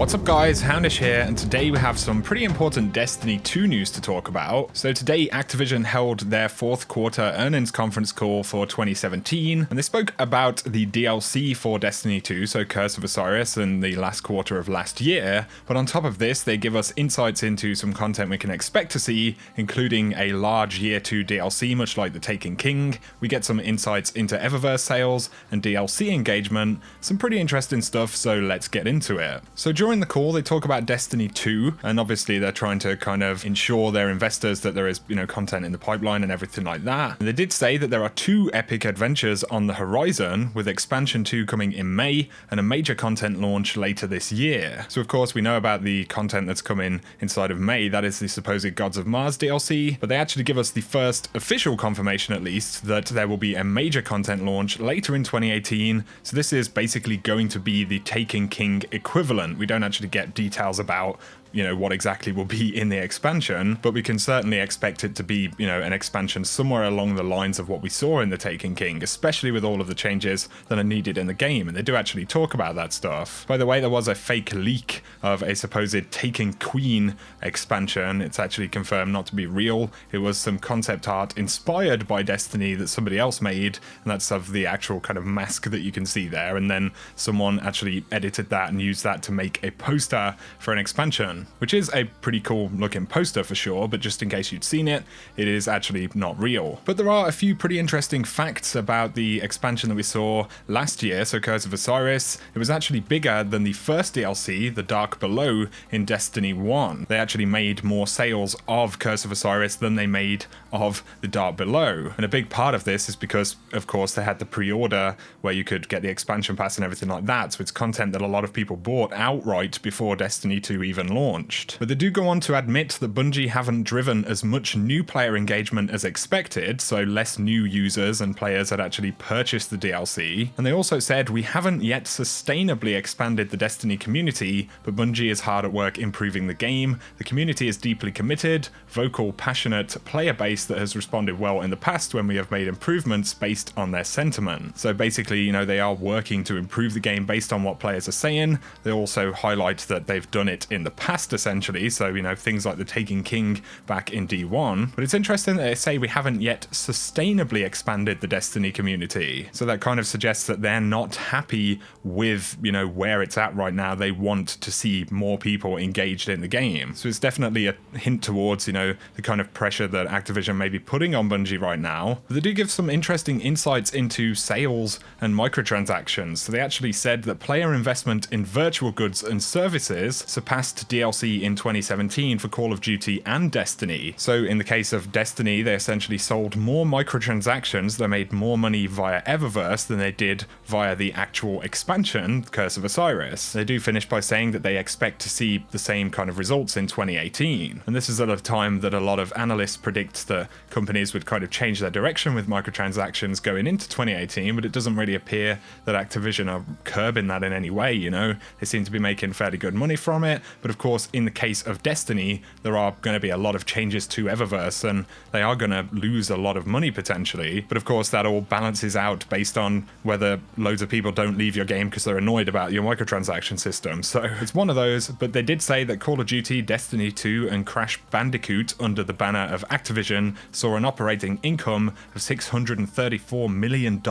What's up guys, Houndish here, and today we have some pretty important Destiny 2 news to talk about. So today Activision held their fourth quarter earnings conference call for 2017, and they spoke about the DLC for Destiny 2, so Curse of Osiris, in the last quarter of last year. But on top of this, they give us insights into some content we can expect to see, including a large Year 2 DLC, much like the Taken King. We get some insights into Eververse sales and DLC engagement, some pretty interesting stuff, so let's get into it. So during the call, they talk about Destiny 2, and obviously they're trying to kind of ensure their investors that there is, content in the pipeline and everything like that. And they did say that there are 2 epic adventures on the horizon, with Expansion 2 coming in May and a major content launch later this year. So of course we know about the content that's coming inside of May, that is the supposed Gods of Mars DLC, but they actually give us the first official confirmation, at least, that there will be a major content launch later in 2018. So this is basically going to be the Taken King equivalent. We don't actually get details about what exactly will be in the expansion, but we can certainly expect it to be, an expansion somewhere along the lines of what we saw in the Taken King, especially with all of the changes that are needed in the game, and they do actually talk about that stuff. By the way, there was a fake leak of a supposed Taken Queen expansion. It's actually confirmed not to be real. It was some concept art inspired by Destiny that somebody else made, and that's of the actual kind of mask that you can see there, and then someone actually edited that and used that to make a poster for an expansion, which is a pretty cool looking poster for sure, but just in case you'd seen it, it is actually not real. But there are a few pretty interesting facts about the expansion that we saw last year, so Curse of Osiris. It was actually bigger than the first DLC, The Dark Below, in Destiny 1. They actually made more sales of Curse of Osiris than they made of The Dark Below. And a big part of this is because, of course, they had the pre-order where you could get the expansion pass and everything like that, so it's content that a lot of people bought outright before Destiny 2 even launched. But they do go on to admit that Bungie haven't driven as much new player engagement as expected, so less new users and players had actually purchased the DLC. And they also said, we haven't yet sustainably expanded the Destiny community, but Bungie is hard at work improving the game. The community is deeply committed, vocal, passionate player base that has responded well in the past when we have made improvements based on their sentiment. So basically, they are working to improve the game based on what players are saying. They also highlight that they've done it in the past, essentially, so things like the Taken King back in D1. But it's interesting that they say we haven't yet sustainably expanded the Destiny community, so that kind of suggests that they're not happy with where it's at right now. They want to see more people engaged in the game, so it's definitely a hint towards the kind of pressure that Activision may be putting on Bungie right now. But they do give some interesting insights into sales and microtransactions. So they actually said that player investment in virtual goods and services surpassed DLC in 2017 for Call of Duty and Destiny. So in the case of Destiny, they essentially sold more microtransactions, they made more money via Eververse than they did via the actual expansion, Curse of Osiris. They do finish by saying that they expect to see the same kind of results in 2018. And this is at a time that a lot of analysts predict that companies would kind of change their direction with microtransactions going into 2018, but it doesn't really appear that Activision are curbing that in any way, They seem to be making fairly good money from it, but of course, in the case of Destiny, there are going to be a lot of changes to Eververse, and they are going to lose a lot of money potentially. But of course, that all balances out based on whether loads of people don't leave your game because they're annoyed about your microtransaction system. So it's one of those, but they did say that Call of Duty, Destiny 2, and Crash Bandicoot, under the banner of Activision, saw an operating income of $634 million for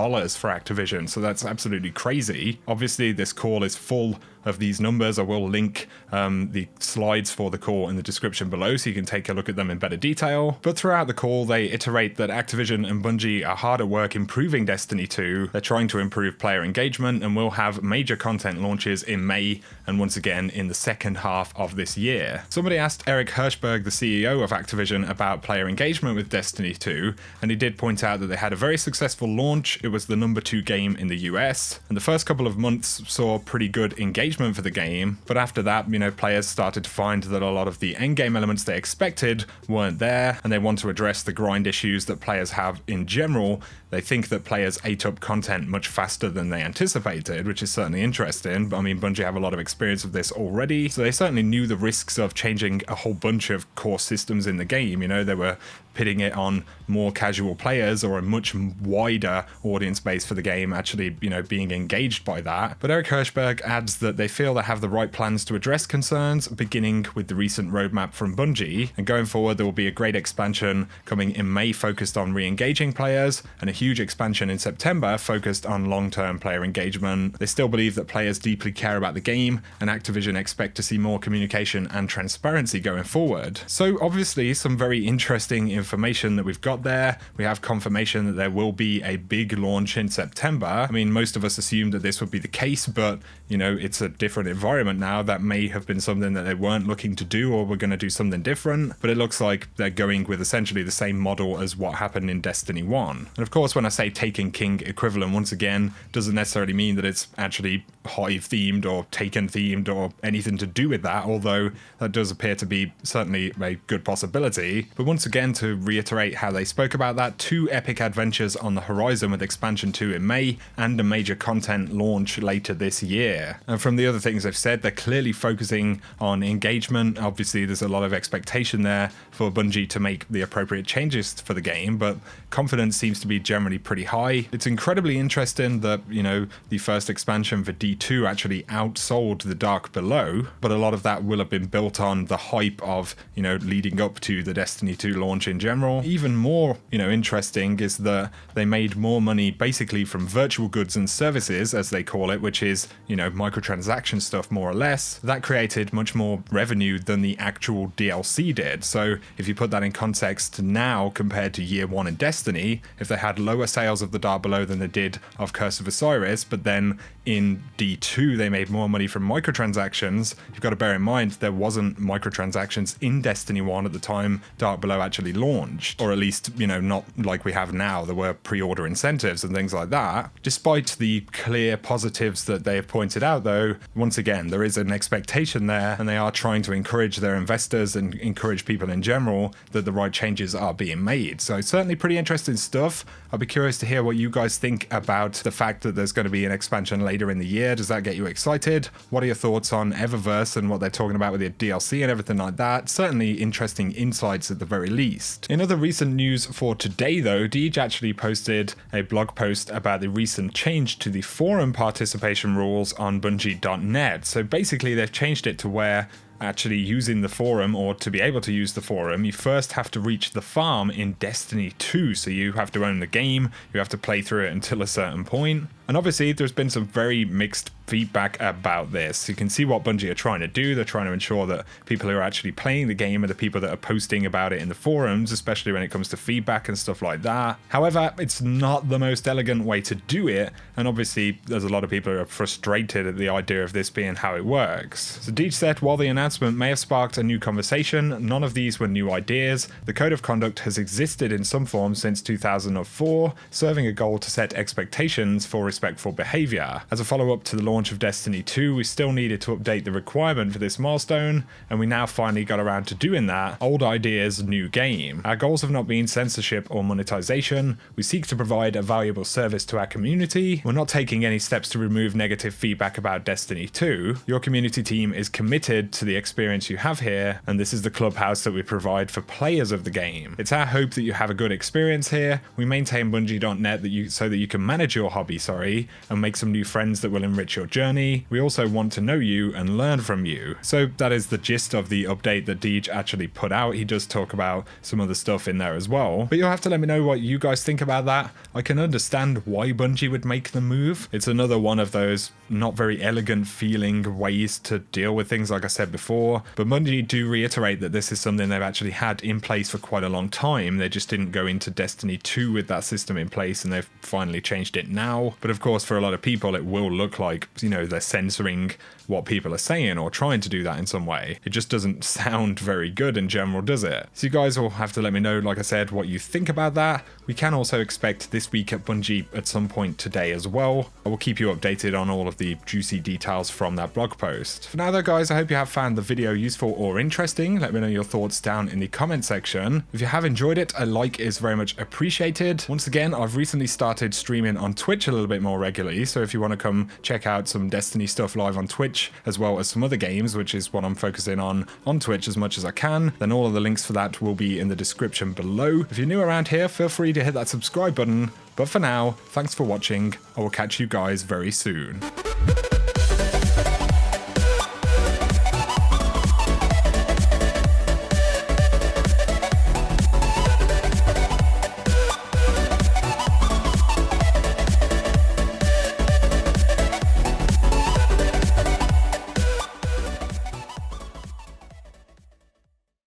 Activision. So that's absolutely crazy. Obviously, this call is full of these numbers. I will link the slides for the call in the description below so you can take a look at them in better detail. But throughout the call, they iterate that Activision and Bungie are hard at work improving Destiny 2. They're trying to improve player engagement and will have major content launches in May and once again in the second half of this year. Somebody asked Eric Hirschberg, the CEO of Activision, about player engagement with Destiny 2, and he did point out that they had a very successful launch. It was the number 2 game in the US, and the first couple of months saw pretty good engagement for the game, but after that, players started to find that a lot of the endgame elements they expected weren't there, and they want to address the grind issues that players have in general they think that players ate up content much faster than they anticipated, which is certainly interesting. But I mean, Bungie have a lot of experience of this already, so they certainly knew the risks of changing a whole bunch of core systems in the game. You know, they were pitting it on more casual players or a much wider audience base for the game actually, you know, being engaged by that. But Eric Hirschberg adds that they feel they have the right plans to address concerns, beginning with the recent roadmap from Bungie, and going forward there will be a great expansion coming in May focused on re-engaging players, and a huge expansion in September focused on long-term player engagement. They still believe that players deeply care about the game, and Activision expect to see more communication and transparency going forward. So obviously some very interesting information that we've got there. We have confirmation that there will be a big launch in September. I mean, most of us assumed that this would be the case, but you know, it's a different environment now. That may have been something that they weren't looking to do, or were going to do something different, but it looks like they're going with essentially the same model as what happened in Destiny 1. And of course, when I say Taken King equivalent, once again, doesn't necessarily mean that it's actually Hive themed or Taken themed or anything to do with that, although that does appear to be certainly a good possibility. But once again, to reiterate how they spoke about that, 2 epic adventures on the horizon with expansion 2 in May and a major content launch later this year. And from the other things they've said, they're clearly focusing on engagement. Obviously there's a lot of expectation there for Bungie to make the appropriate changes for the game, but confidence seems to be generally pretty high. It's incredibly interesting that, you know, the first expansion for D2 actually outsold the Dark Below, but a lot of that will have been built on the hype of, you know, leading up to the Destiny 2 launch in general. Even more, you know, interesting is that they made more money basically from virtual goods and services, as they call it, which is, you know, microtransaction stuff more or less. That created much more revenue than the actual DLC did. So if you put that in context now compared to year 1 in Destiny, if they had lower sales of the Dark Below than they did of Curse of Osiris, but then in D2 they made more money from microtransactions, you've got to bear in mind there wasn't microtransactions in Destiny 1 at the time Dark Below actually launched, or at least, you know, not like we have now. There were pre-order incentives and things like that. Despite the clear positives that they have pointed out though, once again there is an expectation there, and they are trying to encourage their investors and encourage people in general that the right changes are being made. So certainly pretty interesting stuff. I'll be curious to hear what you guys think about the fact that there's going to be an expansion later in the year. Does that get you excited? What are your thoughts on Eververse and what they're talking about with the DLC and everything like that? Certainly interesting insights at the very least. In other recent news for today though, Deej actually posted a blog post about the recent change to the forum participation rules on Bungie.net. So basically they've changed it to where actually using the forum, or to be able to use the forum, you first have to reach the farm in Destiny 2. So you have to own the game, you have to play through it until a certain point. And obviously there's been some very mixed feedback about this. You can see what Bungie are trying to do. They're trying to ensure that people who are actually playing the game are the people that are posting about it in the forums, especially when it comes to feedback and stuff like that. However, it's not the most elegant way to do it, and obviously there's a lot of people who are frustrated at the idea of this being how it works. So Deej said, while the announcement may have sparked a new conversation, none of these were new ideas. The code of conduct has existed in some form since 2004, serving a goal to set expectations for respectful behavior. As a follow-up to the launch of Destiny 2, we still needed to update the requirement for this milestone, and we now finally got around to doing that. Old ideas, new game. Our goals have not been censorship or monetization. We seek to provide a valuable service to our community. We're not taking any steps to remove negative feedback about Destiny 2. Your community team is committed to the experience you have here, and this is the clubhouse that we provide for players of the game. It's our hope that you have a good experience here. We maintain Bungie.net so that you can manage your hobby, and make some new friends that will enrich your journey. We also want to know you and learn from you. So that is the gist of the update that Deej actually put out. He does talk about some other stuff in there as well, but you'll have to let me know what you guys think about that. I can understand why Bungie would make the move. It's another one of those not very elegant feeling ways to deal with things, like I said before, but Bungie do reiterate that this is something they've actually had in place for quite a long time. They just didn't go into Destiny 2 with that system in place, and they've finally changed it now. But of course, for a lot of people, it will look like, you know, they're censoring what people are saying or trying to do that in some way. It just doesn't sound very good in general, does it? So you guys will have to let me know, like I said, what you think about that. We can also expect this week at Bungie at some point today as well. I will keep you updated on all of the juicy details from that blog post. For now though, guys, I hope you have found the video useful or interesting. Let me know your thoughts down in the comment section. If you have enjoyed it, a like is very much appreciated. Once again, I've recently started streaming on Twitch a little bit more regularly, so if you want to come check out some Destiny stuff live on Twitch, as well as some other games, which is what I'm focusing on Twitch as much as I can, then all of the links for that will be in the description below. If you're new around here, feel free to hit that subscribe button. But for now, thanks for watching. I will catch you guys very soon.